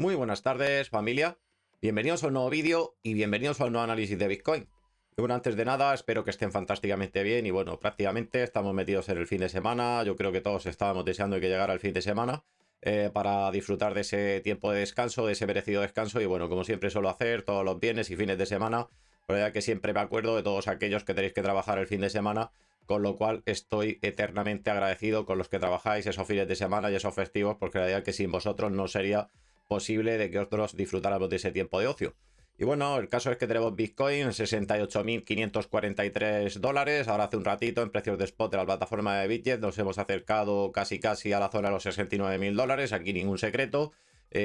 Muy buenas tardes, familia. Bienvenidos a un nuevo vídeo y bienvenidos a un nuevo análisis de Bitcoin. Y bueno, antes de nada, espero que estén fantásticamente bien y bueno, prácticamente estamos metidos en el fin de semana. Yo creo que todos estábamos deseando que llegara el fin de semana para disfrutar de ese tiempo de descanso, de ese merecido descanso y bueno, como siempre suelo hacer todos los viernes y fines de semana, pero ya que siempre me acuerdo de todos aquellos que tenéis que trabajar el fin de semana, con lo cual estoy eternamente agradecido con los que trabajáis esos fines de semana y esos festivos, porque la verdad que sin vosotros no sería posible de que otros disfrutáramos de ese tiempo de ocio. Y bueno, el caso es que tenemos Bitcoin en 68.543 dólares. Ahora hace un ratito en precios de spot de la plataforma de Bitget nos hemos acercado casi a la zona de los 69.000 dólares. Aquí ningún secreto.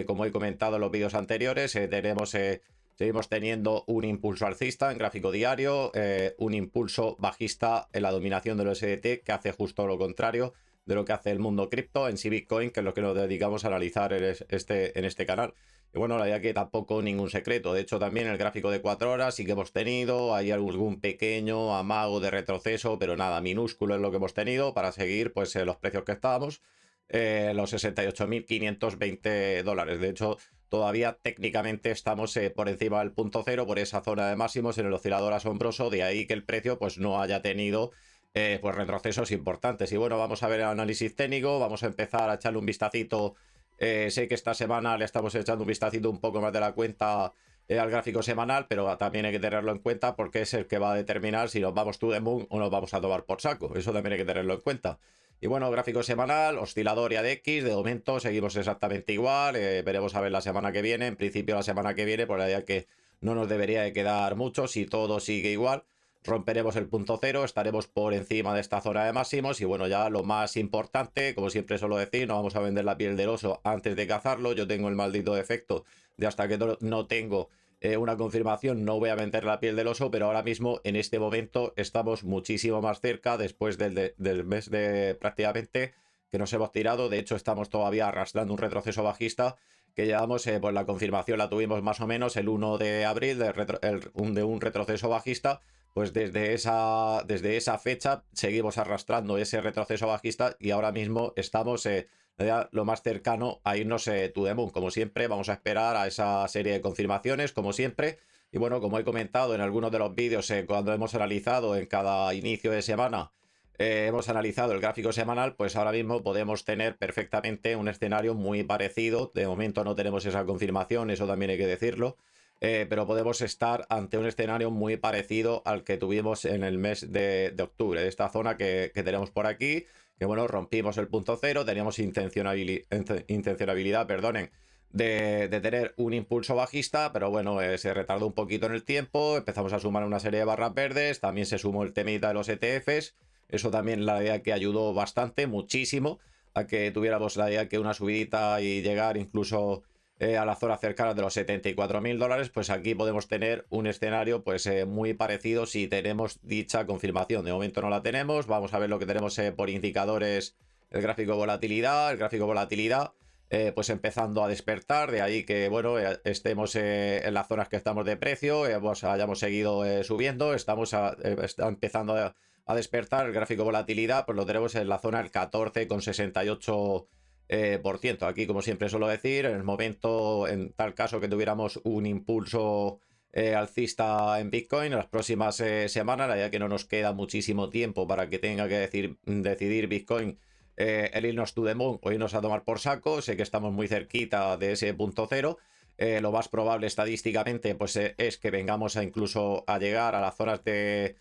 Como he comentado en los vídeos anteriores, seguimos teniendo un impulso alcista en gráfico diario, un impulso bajista en la dominación del USDT que hace justo lo contrario de lo que hace el mundo cripto en sí Bitcoin, que es lo que nos dedicamos a analizar en este canal. Y bueno, la verdad que tampoco ningún secreto. De hecho, también el gráfico de 4 horas sí que hemos tenido. Hay algún pequeño amago de retroceso, pero nada, minúsculo es lo que hemos tenido para seguir pues los precios que estábamos. Los 68.520 dólares. De hecho, todavía técnicamente estamos por encima del punto cero, por esa zona de máximos en el oscilador asombroso. De ahí que el precio pues no haya tenido pues retrocesos importantes. Y bueno, vamos a ver el análisis técnico, vamos a empezar a echarle un vistacito. Sé que esta semana le estamos echando un vistacito un poco más de la cuenta al gráfico semanal, pero también hay que tenerlo en cuenta porque es el que va a determinar si nos vamos to the moon o nos vamos a tomar por saco. Eso también hay que tenerlo en cuenta. Y bueno, gráfico semanal, oscilador y ADX, de momento seguimos exactamente igual, veremos a ver la semana que viene. En principio la semana que viene, por la idea que no nos debería de quedar mucho si todo sigue igual. Romperemos el punto cero, estaremos por encima de esta zona de máximos y bueno, ya lo más importante, como siempre suelo decir, no vamos a vender la piel del oso antes de cazarlo. Yo tengo el maldito defecto de hasta que no tengo una confirmación, no voy a vender la piel del oso, pero ahora mismo, en este momento, estamos muchísimo más cerca después del mes de prácticamente que nos hemos tirado. De hecho, estamos todavía arrastrando un retroceso bajista que llevamos, pues la confirmación la tuvimos más o menos el 1 de abril de un retroceso bajista. Pues desde esa fecha seguimos arrastrando ese retroceso bajista y ahora mismo estamos lo más cercano a irnos to the moon. Como siempre, vamos a esperar a esa serie de confirmaciones, como siempre. Y bueno, como he comentado en algunos de los vídeos, cuando hemos analizado en cada inicio de semana, hemos analizado el gráfico semanal, pues ahora mismo podemos tener perfectamente un escenario muy parecido. De momento no tenemos esa confirmación, eso también hay que decirlo. Pero podemos estar ante un escenario muy parecido al que tuvimos en el mes de octubre. Esta zona que tenemos por aquí, que bueno, rompimos el punto cero, teníamos intencionabilidad, perdonen, de tener un impulso bajista, pero bueno, se retardó un poquito en el tiempo, empezamos a sumar una serie de barras verdes, también se sumó el temita de los ETFs, eso también la idea que ayudó bastante, muchísimo, a que tuviéramos la idea que una subidita y llegar incluso a la zona cercana de los 74.000 dólares, pues aquí podemos tener un escenario pues muy parecido si tenemos dicha confirmación. De momento no la tenemos, vamos a ver lo que tenemos por indicadores, el gráfico volatilidad, pues empezando a despertar, de ahí que bueno, estemos en las zonas que estamos de precio, hayamos seguido subiendo, está empezando a despertar el gráfico volatilidad, pues lo tenemos en la zona del 14,68%. Aquí, como siempre suelo decir, en el momento, en tal caso que tuviéramos un impulso alcista en Bitcoin en las próximas semanas, la idea que no nos queda muchísimo tiempo para que tenga que decidir Bitcoin el irnos to the moon o irnos a tomar por saco. Sé que estamos muy cerquita de ese punto cero. Lo más probable estadísticamente pues es que vengamos incluso a llegar a las zonas de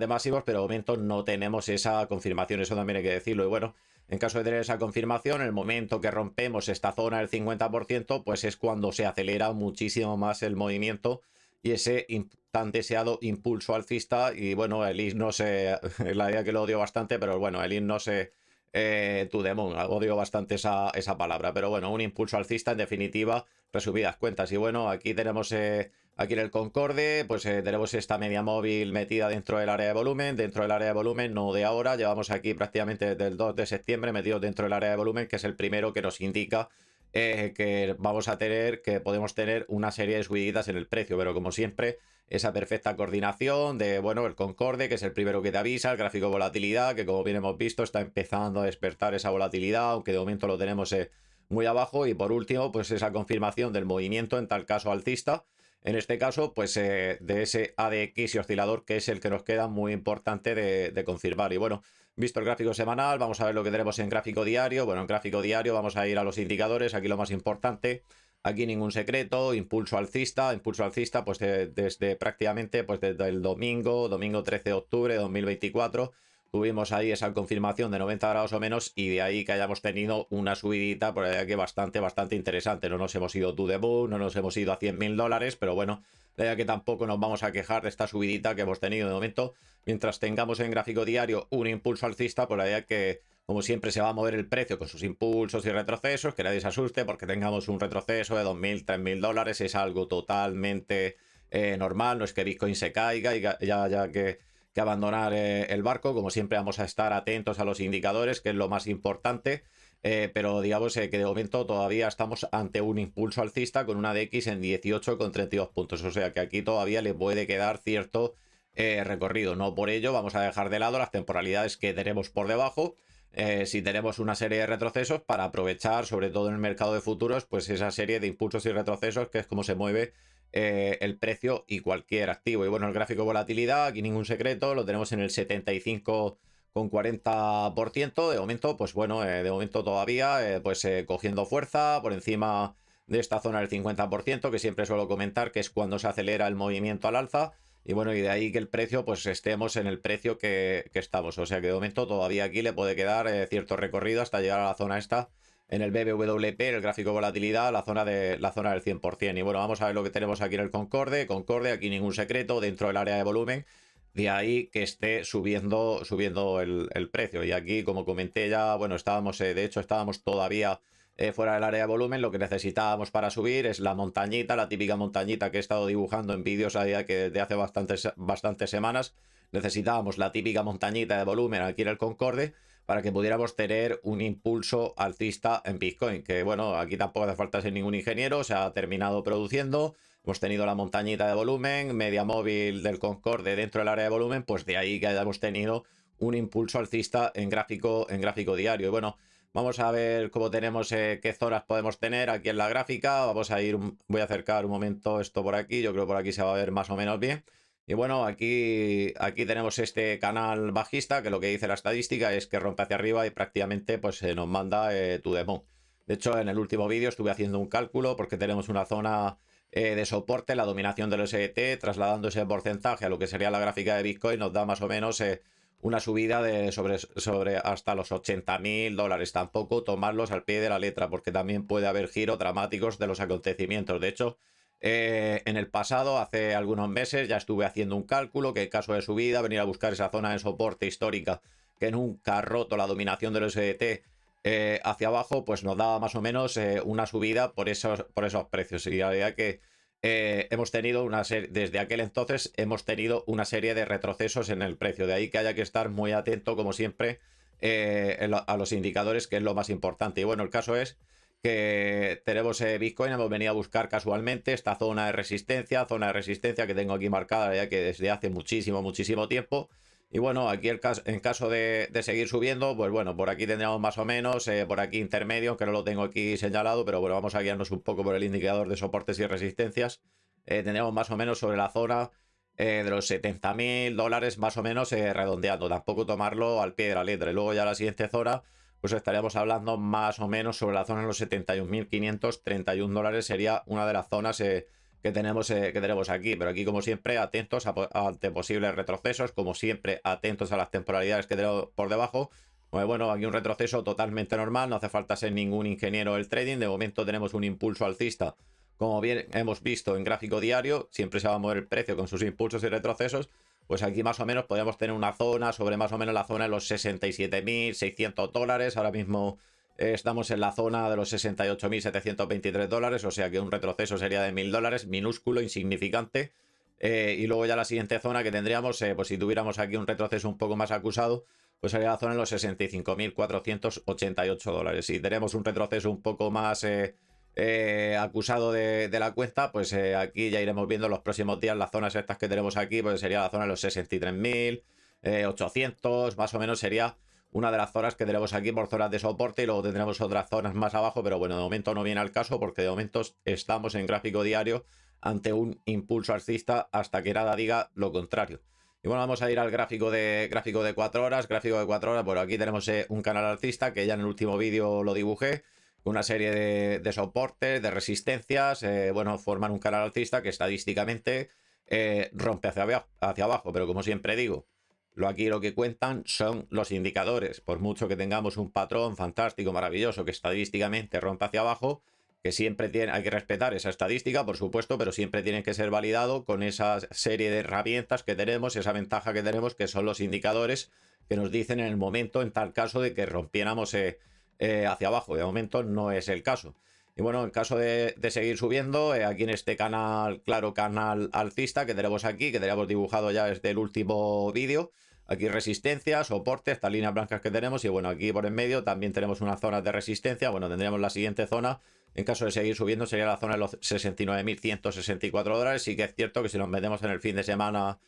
máximos, pero de momento no tenemos esa confirmación, eso también hay que decirlo. Y bueno, en caso de tener esa confirmación, el momento que rompemos esta zona del 50%, pues es cuando se acelera muchísimo más el movimiento y ese tan deseado impulso alcista. Y bueno, el IS no se... la idea que lo odio bastante, pero bueno, el IS no se... to the moon, odio bastante esa palabra, pero bueno, un impulso alcista en definitiva, resumidas cuentas. Y bueno, aquí tenemos... aquí en el Concorde, pues tenemos esta media móvil metida dentro del área de volumen, no de ahora, llevamos aquí prácticamente desde el 2 de septiembre metidos dentro del área de volumen, que es el primero que nos indica que vamos a tener, que podemos tener una serie de subiditas en el precio, pero como siempre, esa perfecta coordinación de, bueno, el Concorde, que es el primero que te avisa, el gráfico de volatilidad, que como bien hemos visto, está empezando a despertar esa volatilidad, aunque de momento lo tenemos muy abajo. Y por último, pues esa confirmación del movimiento, en tal caso alcista. En este caso, pues de ese ADX y oscilador, que es el que nos queda muy importante de confirmar. Y bueno, visto el gráfico semanal, vamos a ver lo que tenemos en gráfico diario. Bueno, en gráfico diario vamos a ir a los indicadores. Aquí lo más importante, aquí ningún secreto, impulso alcista, pues desde prácticamente, pues desde el domingo 13 de octubre de 2024. Tuvimos ahí esa confirmación de 90 grados o menos, y de ahí que hayamos tenido una subidita por ahí que bastante interesante. No nos hemos ido to the moon, no nos hemos ido a 100.000 dólares, pero bueno, de ahí que tampoco nos vamos a quejar de esta subidita que hemos tenido de momento. Mientras tengamos en gráfico diario un impulso alcista, por ahí que, como siempre, se va a mover el precio con sus impulsos y retrocesos, que nadie se asuste porque tengamos un retroceso de 2.000, 3.000 dólares, es algo totalmente normal. No es que Bitcoin se caiga y ya que abandonar el barco. Como siempre, vamos a estar atentos a los indicadores, que es lo más importante. Pero digamos que de momento todavía estamos ante un impulso alcista con una DX en 18,32 puntos. O sea que aquí todavía le puede quedar cierto recorrido. No por ello vamos a dejar de lado las temporalidades que tenemos por debajo. Si tenemos una serie de retrocesos para aprovechar, sobre todo en el mercado de futuros, pues esa serie de impulsos y retrocesos, que es como se mueve el precio y cualquier activo. Y bueno, el gráfico de volatilidad, aquí ningún secreto, lo tenemos en el 75,40%. De momento, pues bueno, de momento todavía cogiendo fuerza por encima de esta zona del 50%, que siempre suelo comentar que es cuando se acelera el movimiento al alza. Y bueno, y de ahí que el precio, pues estemos en el precio que estamos. O sea que de momento todavía aquí le puede quedar cierto recorrido hasta llegar a la zona esta en el BBWP, el gráfico de volatilidad, la zona del 100%. Y bueno, vamos a ver lo que tenemos aquí en el Concorde. Concorde, aquí ningún secreto, dentro del área de volumen. De ahí que esté subiendo el precio. Y aquí, como comenté ya, bueno, estábamos, de hecho, estábamos todavía fuera del área de volumen. Lo que necesitábamos para subir es la montañita, la típica montañita que he estado dibujando en vídeos a día que desde hace bastantes semanas. Necesitábamos la típica montañita de volumen aquí en el Concorde para que pudiéramos tener un impulso alcista en Bitcoin. Que bueno, aquí tampoco hace falta ser ningún ingeniero, se ha terminado produciendo. Hemos tenido la montañita de volumen, media móvil del Concorde dentro del área de volumen, pues de ahí que hayamos tenido un impulso alcista en gráfico diario. Y bueno, vamos a ver cómo tenemos, qué zonas podemos tener aquí en la gráfica. Voy a acercar un momento esto por aquí, yo creo que por aquí se va a ver más o menos bien. Y bueno, aquí tenemos este canal bajista, que lo que dice la estadística es que rompe hacia arriba y prácticamente pues nos manda to the moon. De hecho, en el último vídeo estuve haciendo un cálculo porque tenemos una zona de soporte, la dominación del SDT, trasladando ese porcentaje a lo que sería la gráfica de Bitcoin, nos da más o menos una subida de sobre hasta los 80.000 dólares. Tampoco tomarlos al pie de la letra, porque también puede haber giros dramáticos de los acontecimientos. De hecho, en el pasado, hace algunos meses, ya estuve haciendo un cálculo que en caso de subida, venir a buscar esa zona de soporte histórica que nunca ha roto la dominación del SDT hacia abajo, pues nos daba más o menos una subida por esos precios. Y la verdad que hemos tenido desde aquel entonces hemos tenido una serie de retrocesos en el precio. De ahí que haya que estar muy atento, como siempre, a los indicadores, que es lo más importante. Y bueno, el caso es que tenemos Bitcoin, hemos venido a buscar casualmente esta zona de resistencia que tengo aquí marcada ya que desde hace muchísimo tiempo. Y bueno, aquí en caso de seguir subiendo, pues bueno, por aquí tendríamos más o menos, por aquí intermedio, que no lo tengo aquí señalado, pero bueno, vamos a guiarnos un poco por el indicador de soportes y resistencias. Tendríamos más o menos sobre la zona de los 70.000 dólares, más o menos redondeando, tampoco tomarlo al pie de la letra. Y luego ya la siguiente zona, pues estaríamos hablando más o menos sobre la zona de los 71.531 dólares, sería una de las zonas que tenemos aquí. Pero aquí, como siempre, atentos ante posibles retrocesos, como siempre, atentos a las temporalidades que tenemos por debajo. Pues bueno, aquí un retroceso totalmente normal, no hace falta ser ningún ingeniero del trading. De momento tenemos un impulso alcista, como bien hemos visto en gráfico diario, siempre se va a mover el precio con sus impulsos y retrocesos. Pues aquí más o menos podríamos tener una zona sobre más o menos la zona de los 67.600 dólares. Ahora mismo estamos en la zona de los 68.723 dólares, o sea que un retroceso sería de 1.000 dólares, minúsculo, insignificante. Y luego ya la siguiente zona que tendríamos, pues si tuviéramos aquí un retroceso un poco más acusado, pues sería la zona de los 65.488 dólares. Si tenemos un retroceso un poco más acusado de la cuenta, pues aquí ya iremos viendo en los próximos días las zonas estas que tenemos aquí, pues sería la zona de los 63.800, más o menos sería una de las zonas que tenemos aquí por zonas de soporte y luego tendremos otras zonas más abajo, pero bueno, de momento no viene al caso porque de momento estamos en gráfico diario ante un impulso alcista hasta que nada diga lo contrario. Y bueno, vamos a ir al gráfico de 4 horas. Gráfico de 4 horas, bueno, aquí tenemos un canal alcista que ya en el último vídeo lo dibujé. Una serie de soportes, de resistencias, bueno, forman un canal alcista que estadísticamente rompe hacia abajo, pero como siempre digo, aquí lo que cuentan son los indicadores. Por mucho que tengamos un patrón fantástico, maravilloso, que estadísticamente rompe hacia abajo, que siempre hay que respetar esa estadística, por supuesto, pero siempre tiene que ser validado con esa serie de herramientas que tenemos, esa ventaja que tenemos, que son los indicadores que nos dicen en el momento, en tal caso de que rompiéramos hacia abajo. De momento no es el caso. Y bueno, en caso de seguir subiendo, aquí en este canal, claro, canal alcista que tenemos aquí, que tenemos dibujado ya desde el último vídeo, aquí resistencia, soporte, estas líneas blancas que tenemos, y bueno, aquí por en medio también tenemos unas zonas de resistencia. Bueno, tendríamos la siguiente zona, en caso de seguir subiendo, sería la zona de los 69.164 dólares. Sí que es cierto que si nos metemos en el fin de semana,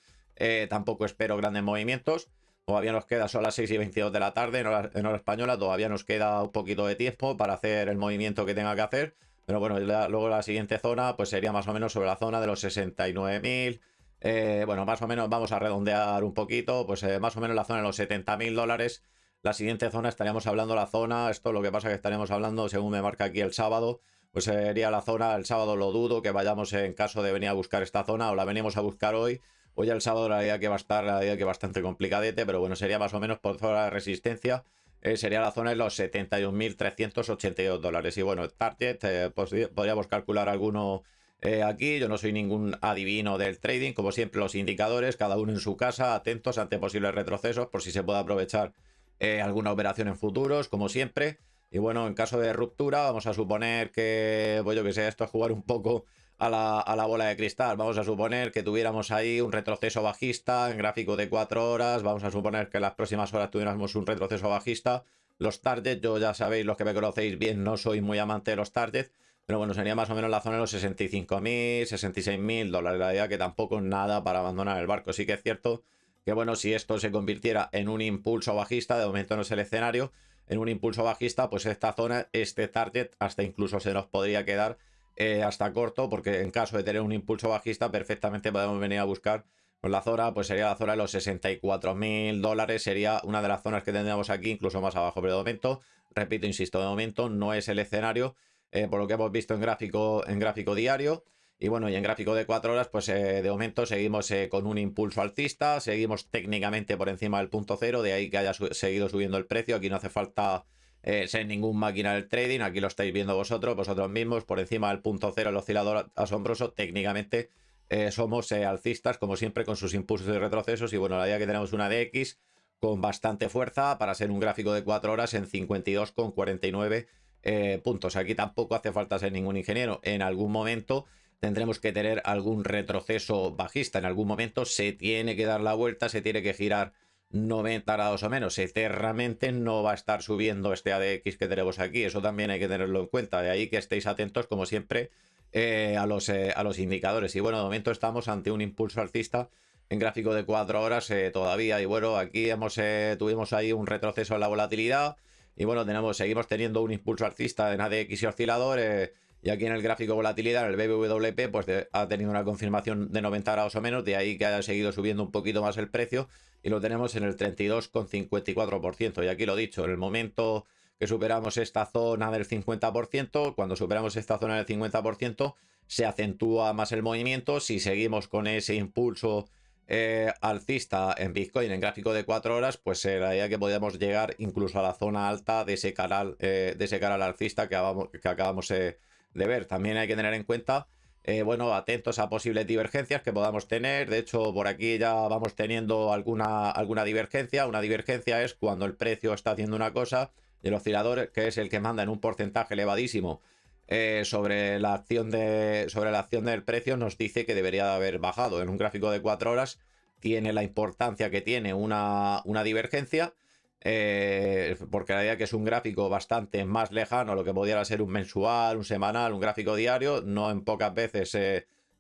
tampoco espero grandes movimientos. Todavía nos queda, son las 6:22 de la tarde en hora española, todavía nos queda un poquito de tiempo para hacer el movimiento que tenga que hacer. Pero bueno, luego la siguiente zona pues sería más o menos sobre la zona de los 69.000. Bueno, más o menos vamos a redondear un poquito, pues más o menos la zona de los 70.000 dólares. La siguiente zona estaríamos hablando la zona, esto lo que pasa que estaremos hablando, según me marca aquí el sábado, pues sería la zona, el sábado lo dudo que vayamos en caso de venir a buscar esta zona, o la venimos a buscar hoy. Hoy el sábado la idea que va a estar, la idea que bastante complicadete, pero bueno, sería más o menos por zona de resistencia. Sería la zona de los 71.382 dólares. Y bueno, target, pues podríamos calcular alguno aquí. Yo no soy ningún adivino del trading, como siempre los indicadores, cada uno en su casa, atentos ante posibles retrocesos por si se puede aprovechar alguna operación en futuros, como siempre. Y bueno, en caso de ruptura, vamos a suponer que, pues yo que sé, esto es jugar un poco a la bola de cristal. Vamos a suponer que tuviéramos ahí un retroceso bajista en gráfico de 4 horas. Vamos a suponer que en las próximas horas tuviéramos un retroceso bajista. Los targets, yo ya sabéis, los que me conocéis bien, no soy muy amante de los targets, pero bueno, sería más o menos la zona de los 65.000, 66.000 dólares. La idea que tampoco es nada para abandonar el barco. Sí que es cierto que bueno, si esto se convirtiera en un impulso bajista, de momento no es el escenario, en un impulso bajista, pues esta zona, este target, hasta incluso se nos podría quedar hasta corto, porque en caso de tener un impulso bajista, perfectamente podemos venir a buscar pues la zona, pues sería la zona de los 64.000 dólares, sería una de las zonas que tendríamos aquí, incluso más abajo, pero de momento, repito, insisto, de momento no es el escenario, por lo que hemos visto en gráfico diario. Y bueno, y en gráfico de 4 horas, pues de momento seguimos con un impulso alcista, seguimos técnicamente por encima del punto cero, de ahí que haya seguido subiendo el precio. Aquí no hace falta ser ningún máquina del trading, aquí lo estáis viendo vosotros mismos, por encima del punto cero, el oscilador asombroso. Técnicamente somos alcistas, como siempre, con sus impulsos y retrocesos. Y bueno, la idea que tenemos una DX con bastante fuerza para ser un gráfico de 4 horas en 52,49 puntos. Aquí tampoco hace falta ser ningún ingeniero. En algún momento tendremos que tener algún retroceso bajista. En algún momento se tiene que dar la vuelta, se tiene que girar 90 grados o menos. Eternamente no va a estar subiendo este ADX que tenemos aquí. Eso también hay que tenerlo en cuenta. De ahí que estéis atentos, como siempre, a los indicadores. Y bueno, de momento estamos ante un impulso alcista en gráfico de 4 horas todavía. Y bueno, aquí tuvimos ahí un retroceso en la volatilidad. Y bueno, seguimos teniendo un impulso alcista en ADX y oscilador. Y aquí en el gráfico de volatilidad, en el BBWP, pues ha tenido una confirmación de 90 grados o menos, de ahí que haya seguido subiendo un poquito más el precio, y lo tenemos en el 32,54%. Y aquí lo dicho, en el momento que superamos esta zona del 50%, cuando superamos esta zona del 50%, se acentúa más el movimiento. Si seguimos con ese impulso alcista en Bitcoin en gráfico de 4 horas, pues la idea que podemos llegar incluso a la zona alta de ese canal alcista que acabamos de ver. También hay que tener en cuenta, bueno, atentos a posibles divergencias que podamos tener. De hecho, por aquí ya vamos teniendo alguna divergencia. Una divergencia es cuando el precio está haciendo una cosa y el oscilador, que es el que manda en un porcentaje elevadísimo sobre la acción del precio, nos dice que debería de haber bajado. En un gráfico de 4 horas tiene la importancia que tiene una divergencia, porque la idea que es un gráfico bastante más lejano a lo que pudiera ser un mensual, un semanal, un gráfico diario. No en pocas veces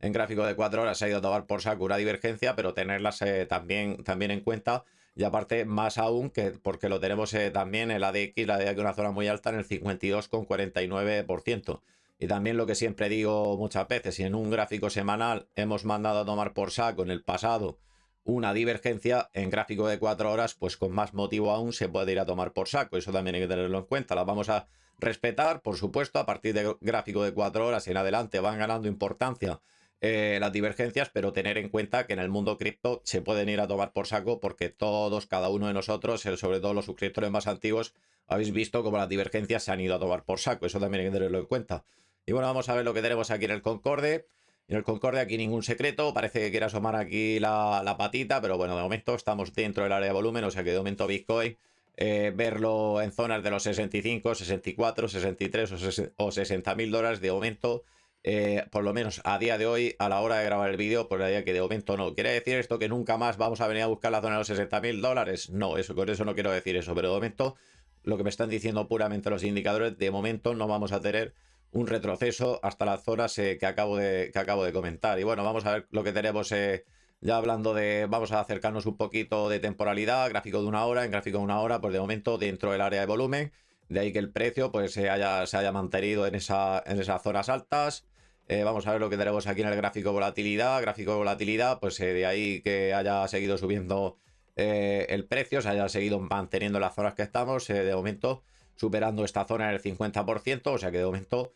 en gráfico de 4 horas se ha ido a tomar por saco una divergencia, pero tenerlas también en cuenta y aparte más aún que porque lo tenemos también en la ADX, la ADX una zona muy alta en el 52,49%. Y también lo que siempre digo muchas veces, si en un gráfico semanal hemos mandado a tomar por saco en el pasado una divergencia, en gráfico de 4 horas, pues con más motivo aún se puede ir a tomar por saco. Eso también hay que tenerlo en cuenta. Las vamos a respetar, por supuesto, a partir de gráfico de 4 horas en adelante van ganando importancia las divergencias, pero tener en cuenta que en el mundo cripto se pueden ir a tomar por saco porque todos, cada uno de nosotros, sobre todo los suscriptores más antiguos, habéis visto cómo las divergencias se han ido a tomar por saco. Eso también hay que tenerlo en cuenta. Y bueno, vamos a ver lo que tenemos aquí en el Concorde. En el Concorde aquí ningún secreto, parece que quiere asomar aquí la patita, pero bueno, de momento estamos dentro del área de volumen, o sea que de momento Bitcoin, verlo en zonas de los 65, 64, 63 o 60 mil dólares de momento, por lo menos a día de hoy, a la hora de grabar el vídeo, pues diría que de momento no. ¿Quiere decir esto que nunca más vamos a venir a buscar la zona de los 60 mil dólares? No, eso, con eso no quiero decir eso, pero de momento lo que me están diciendo puramente los indicadores, de momento no vamos a tener un retroceso hasta las zonas que acabo de comentar. Y bueno, vamos a ver lo que tenemos ya hablando de, vamos a acercarnos un poquito de temporalidad, gráfico de una hora, en gráfico de una hora, pues de momento dentro del área de volumen, de ahí que el precio pues se haya mantenido en esas zonas altas. Vamos a ver lo que tenemos aquí en el gráfico de volatilidad, pues de ahí que haya seguido subiendo el precio, se haya seguido manteniendo las zonas que estamos, de momento superando esta zona en el 50%, o sea que de momento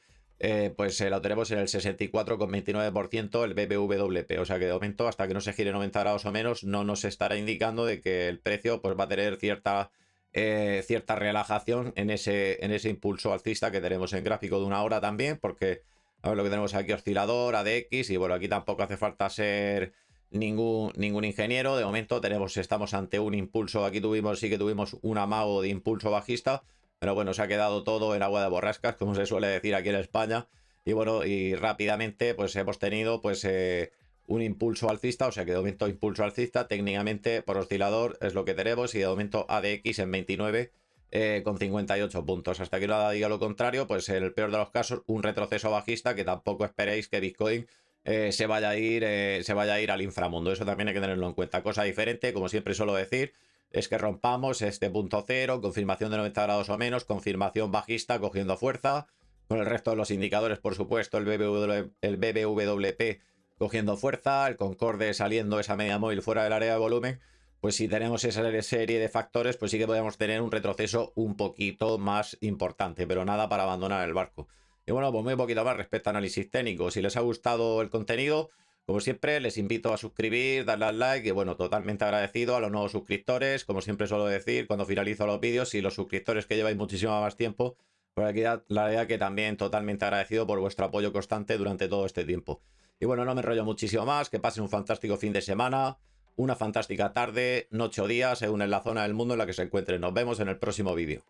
pues lo tenemos en el 64,29% el BBVWP, o sea que de momento hasta que no se gire 90 grados o menos no nos estará indicando de que el precio pues va a tener cierta relajación en ese impulso alcista que tenemos en gráfico de una hora también, porque a ver lo que tenemos aquí, oscilador, ADX, y bueno, aquí tampoco hace falta ser ningún ingeniero. De momento estamos ante un impulso, aquí sí que tuvimos un amago de impulso bajista, pero bueno, se ha quedado todo en agua de borrascas, como se suele decir aquí en España. Y bueno, y rápidamente pues hemos tenido pues un impulso alcista, o sea que de momento impulso alcista, técnicamente por oscilador es lo que tenemos, y de momento ADX en 29 con 58 puntos. Hasta que nada diga lo contrario, pues en el peor de los casos, un retroceso bajista, que tampoco esperéis que Bitcoin se vaya a ir al inframundo. Eso también hay que tenerlo en cuenta. Cosa diferente, como siempre suelo decir, es que rompamos este punto cero, confirmación de 90 grados o menos, confirmación bajista cogiendo fuerza, con el resto de los indicadores, por supuesto, el BBWP cogiendo fuerza, el Concorde saliendo esa media móvil fuera del área de volumen. Pues si tenemos esa serie de factores, pues sí que podemos tener un retroceso un poquito más importante, pero nada para abandonar el barco. Y bueno, pues muy poquito más respecto a análisis técnico. Si les ha gustado el contenido, como siempre, les invito a suscribir, darle al like y bueno, totalmente agradecido a los nuevos suscriptores. Como siempre suelo decir, cuando finalizo los vídeos, y los suscriptores que lleváis muchísimo más tiempo, por aquí la verdad que también totalmente agradecido por vuestro apoyo constante durante todo este tiempo. Y bueno, no me enrollo muchísimo más, que pasen un fantástico fin de semana, una fantástica tarde, noche o día, según en la zona del mundo en la que se encuentren. Nos vemos en el próximo vídeo.